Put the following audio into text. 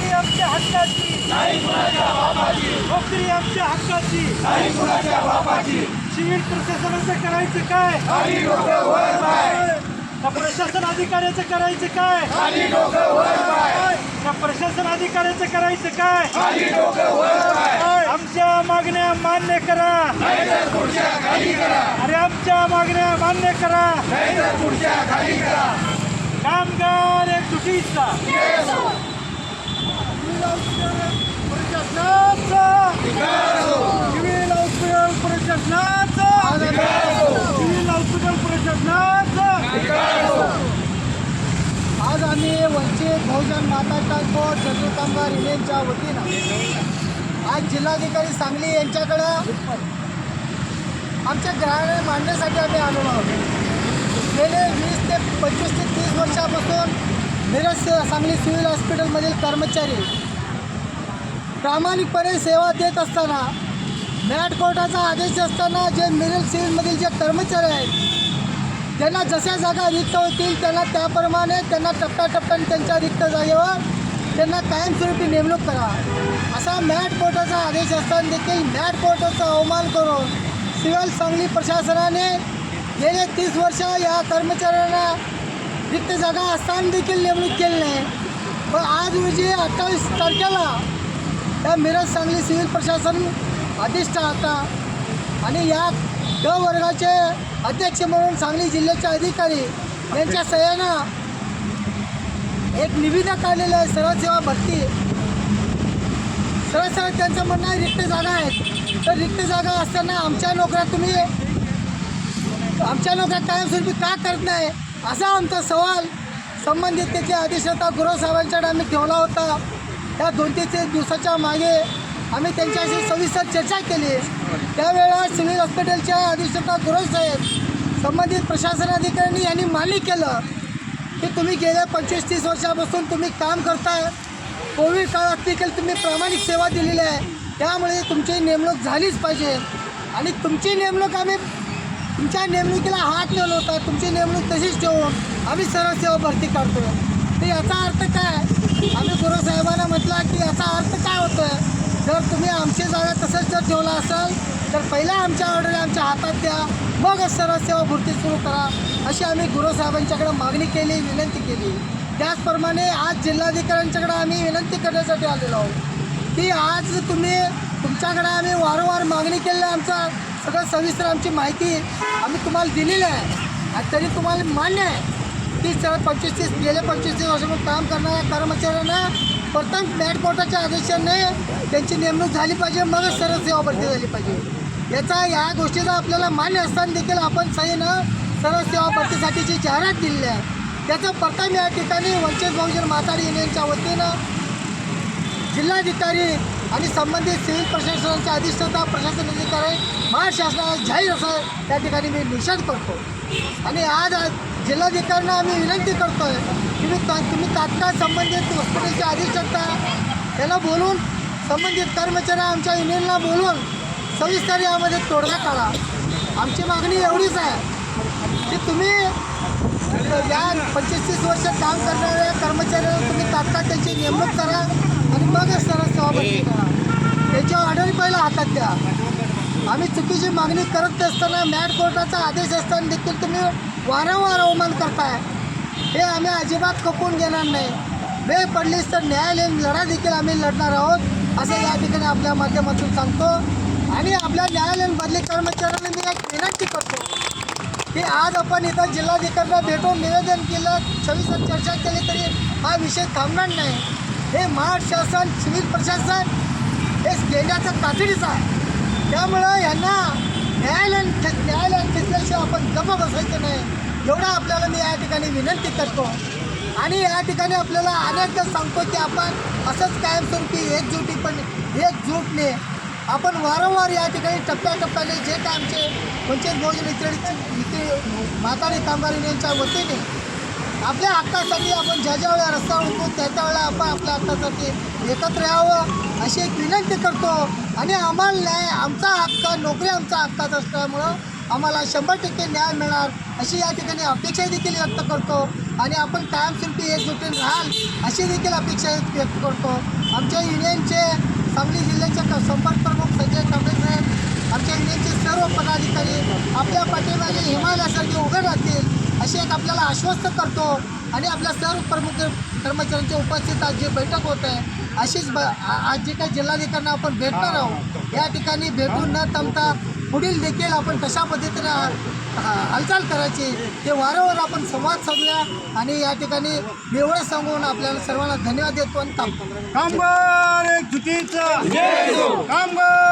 नोकरी आमच्या हक्काची, नाही कुणाच्या बापाची, नोकरी आमच्या हक्काची, नाही कुणाच्या बापाची. सिव्हिल प्रशासनाचं करायचं काय, खाली डोकं वर पाय, त्या प्रशासन अधिकाऱ्याचं करायचं काय, खाली डोकं वर पाय, त्या प्रशासन अधिकाऱ्याचं करायचं काय. खाली डोकं वर पाय. आमच्या मागण्या मान्य करा, नाहीतर खुर्च्या खाली करा, अरे आमच्या मागण्या मान्य करा. नाहीतर खुर्च्या खाली करा. कामगार एकजुटीचा प्रशासनाचा, सिव्हिल हॉस्पिटल प्रशासनाचा, सिव्हिल हॉस्पिटल प्रशासनाचा. आज आम्ही वंचित बहुजन माता ट्रान्सपोर्ट जनरल कामगार युनियनच्या वतीनं आज जिल्हाधिकारी सांगली यांच्याकडं आमच्या ग्राहक मांडण्यासाठी आम्ही आलेलो आहोत. गेले 20 ते 25 ते 30 वर्षापासून मिरज सांगली सिव्हिल हॉस्पिटलमधील कर्मचारी प्रामाणिकपणे सेवा देत असताना मॅट कोर्टाचा आदेश असताना जे मिरज सिव्हिलमधील जे कर्मचारी आहेत त्यांना जशा जागा रिक्त होतील त्यांना त्याप्रमाणे त्यांना टप्प्याटप्प्याने त्यांच्या रिक्त जागेवर त्यांना कायमस्वरूपी नेमणूक करा असा मॅट कोर्टाचा आदेश असताना देखील मॅट कोर्टाचा अवमान करून सिव्हिल सांगली प्रशासनाने गेले 30 वर्ष या कर्मचाऱ्यांना रिक्त जागा असताना देखील नेमणूक केली नाही. पण आज रोजी 28 तारखेला या मिरज सांगली सिव्हिल प्रशासन अधिष्ठाता आणि या ड वर्गाचे अध्यक्ष म्हणून सांगली जिल्ह्याचे अधिकारी यांच्या सह्यानं एक निविदा काढलेलं आहे. सरळ सेवा भरती सरळ त्यांचं म्हणणं आहे रिक्त जागा आहेत. तर रिक्त जागा असताना आमच्या नोकऱ्या कायमस्वरूपी का करत नाही असा आमचा सवाल संबंधित त्याचे अधिष्ठाता गुरव साहेबांच्याकडे आम्ही ठेवला होता. त्या 2-3 दिवसाच्या मागे आम्ही त्यांच्याशी सविस्तर चर्चा केली. त्यावेळेला सिव्हिल हॉस्पिटलच्या अधिष्ठाता गुरव साहेब संबंधित प्रशासन अधिकाऱ्यांनी यांनी मान्य केलं की तुम्ही गेल्या 25-30 वर्षापासून तुम्ही काम करताय. कोविड काळात देखील तुम्ही प्रामाणिक सेवा दिलेली आहे. त्यामुळे तुमची नेमणूक झालीच पाहिजे आणि तुमची नेमणूक आम्ही तुमच्या नेमणुकीला हात लावला होता. तुमची नेमणूक तशीच ठेवून आम्ही सरळ सेवा भरती करतो. तर याचा अर्थ काय आम्ही गुरव साहेबांना म्हटलं की याचा अर्थ काय होतो आहे जर तुम्ही आमची जागा तसंच जर ठेवला असाल तर पहिला आमच्या ऑर्डर आमच्या हातात द्या मगच सरळ सेवा भरती सुरू करा अशी आम्ही गुरव साहेबांच्याकडे मागणी केली विनंती केली. त्याचप्रमाणे आज जिल्हाधिकाऱ्यांच्याकडे आम्ही विनंती करण्यासाठी आलेलो आहोत की आज तुमच्याकडे आम्ही वारंवार मागणी केली आहे. आमचा सगळं सविस्तर आमची माहिती आम्ही तुम्हाला दिलेली आहे आणि तरी तुम्हाला मान्य आहे की गेले 25-30 वर्षापासून काम करणाऱ्या कर्मचाऱ्यांना प्रथम मॅट कोर्टाच्या आदेशाने त्यांची नेमणूक झाली पाहिजे मगच सरळ सेवा भरती झाली पाहिजे. या गोष्टीचा आपल्याला मान्य असताना देखील आपण सहीनं सरळ सेवा भरतीसाठीची जाहिरात दिलेली आहे. त्याचं प्रथम या ठिकाणी वंचित बहुजन माता युनियनच्या वतीनं जिल्हाधिकारी आणि संबंधित सिव्हिल प्रशासनाच्या अधिष्ठाता प्रशासन अधिकारी महाराष्ट्र शासनाला जाहीर असं त्या ठिकाणी मी निषेध करतो. आणि आज जिल्हाधिकाऱ्यांना आम्ही विनंती करतो आहे की तुम्ही तात्काळ संबंधित हॉस्पिटलचे अधिष्ठाता त्यांना बोलून संबंधित कर्मचारी आमच्या युनियनला बोलून सविस्तर यामध्ये तोडगा काढा. आमची मागणी एवढीच आहे की तुम्ही या 25-30 वर्ष काम करणाऱ्या कर्मचाऱ्यांना तुम्ही तात्काळ त्यांची नेमणूक करा आणि मगच सरळ सेवा भरती करा. त्याची ऑर्डर पहिला हातात द्या. आम्ही चुकीची मागणी करत असताना मॅट कोर्टाचा आदेश असताना देखील तुम्ही वारंवार अवमान करताय. हे आम्ही अजिबात खपवून घेणार नाही. वेळ पडलीच तर न्यायालयीन लढा देखील आम्ही लढणार आहोत असं या ठिकाणी आपल्या माध्यमातून सांगतो. आणि आपल्या न्यायालयीन बदली कर्मचाऱ्यांना मी एक विनंती करतो की आज आपण इथं जिल्हाधिकाऱ्यांना भेटून निवेदन केलं सविस्तर चर्चा केली तरी हा विषय थांबणार नाही. हे महाराष्ट्र शासन सिव्हिल प्रशासन हे गेल्याचं तातडीचं आहे. त्यामुळं यांना न्यायालयात घेतल्याशिवाय आपण गप्प बसायचं नाही एवढं आपल्याला मी या ठिकाणी विनंती करतो. आणि या ठिकाणी आपल्याला अनेकदा सांगतो की आपण असंच कायमस्वरूपी एकजूटने आपण वारंवार या ठिकाणी टप्प्याटप्प्याने जे काय आमचे वंचित बहुजन माताडी कामगार युनियनच्या वतीने आपल्या हक्कासाठी आपण ज्या ज्या वेळेला रस्त्यावर होतो त्या त्यावेळेला आपण आपल्या हक्कासाठी एकत्र यावं अशी एक विनंती करतो. आणि आम्हाला न्याय आमचा हक्क नोकरी आमचा हक्काचा असल्यामुळं आम्हाला 100% न्याय मिळणार अशी या ठिकाणी अपेक्षा देखील व्यक्त करतो. आणि आपण कायमस्वरूपी एकजुटीने राहाल अशी देखील अपेक्षा व्यक्त करतो. आमच्या युनियनचे सांगली जिल्ह्याचे संपर्क प्रमुख संजय कांबळे साहेब, आमच्या युनियनचे सर्व पदाधिकारी आपल्या पाठीमागे हिमालयासारखे उभे राहतील अशी एक आपल्याला आश्वस्त करतो. आणि आपल्या सर्व प्रमुख कर्मचाऱ्यांच्या उपस्थित आज जे बैठक होत आहे अशीच आज जे काही जिल्हाधिकाऱ्यांना आपण भेटणार आहोत या ठिकाणी भेटून न थांबता पुढील देखील आपण कशा पद्धतीनं हालचाल करायची ते वारंवार आपण संवाद साधूया. आणि या ठिकाणी मी एवढंच सांगून आपल्याला सर्वांना धन्यवाद देतो आणि थांबतो. कामगार एकजुटीचा कामगार